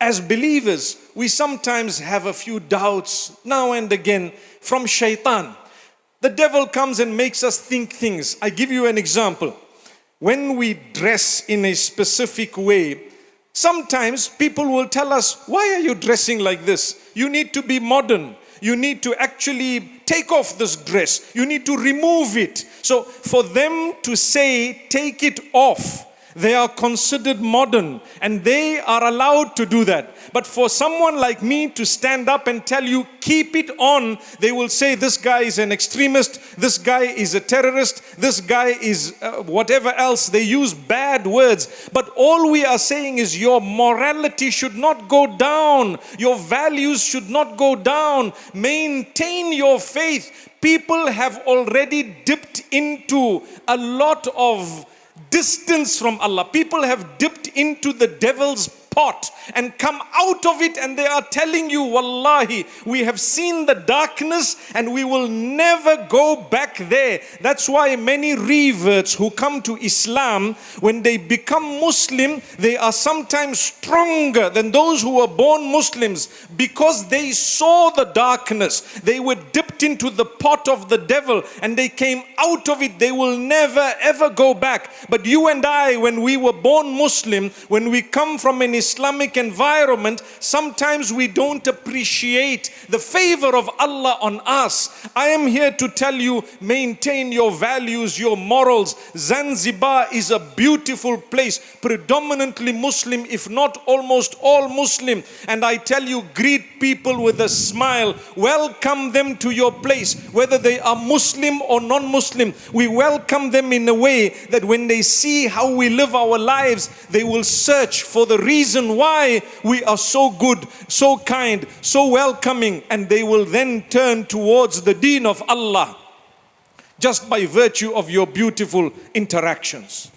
As believers, we sometimes have a few doubts now and again from shaitan. The devil comes and makes us think things. I give you an example. When we dress in a specific way, sometimes people will tell us, why are you dressing like this? You need to be modern. You need to actually take off this dress. You need to remove it. So for them to say, take it off, they are considered modern and they are allowed to do that. But for someone like me to stand up and tell you, keep it on, they will say this guy is an extremist, this guy is a terrorist, this guy is whatever else. They use bad words. But all we are saying is your morality should not go down. Your values should not go down. Maintain your faith. People have already dipped into a lot of distance from Allah. People have dipped into the devil's pot and come out of it, and they are telling you, wallahi, we have seen the darkness and we will never go back there. That's why many reverts who come to Islam, when they become Muslim, they are sometimes stronger than those who were born Muslims, because they saw the darkness. They were dipped into the pot of the devil and they came out of it. They will never ever go back. But you and I, when we were born Muslim, when we come from an Islamic environment, sometimes we don't appreciate the favor of Allah on us. I am here to tell you, maintain your values, your morals. Zanzibar is a beautiful place, predominantly Muslim, if not almost all Muslim. And I tell you, greet people with a smile. Welcome them to your place, whether they are Muslim or non-Muslim. We welcome them in a way that when they see how we live our lives, they will search for the reason why we are so good, so kind, so welcoming, and they will then turn towards the deen of Allah just by virtue of your beautiful interactions.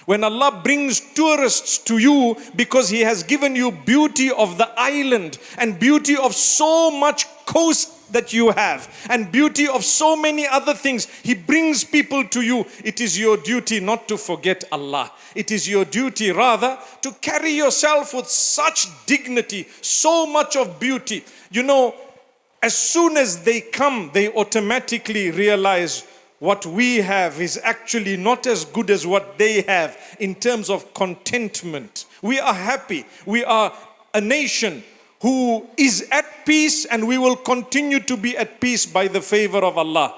When Allah brings tourists to you because He has given you beauty of the island and beauty of so much coast that you have and beauty of so many other things, He brings people to you. It is your duty not to forget Allah. It is your duty rather to carry yourself with such dignity, so much of beauty. You know, as soon as they come, they automatically realize what we have is actually not as good as what they have in terms of contentment. We are happy. We are a nation who is at peace, and we will continue to be at peace by the favor of Allah.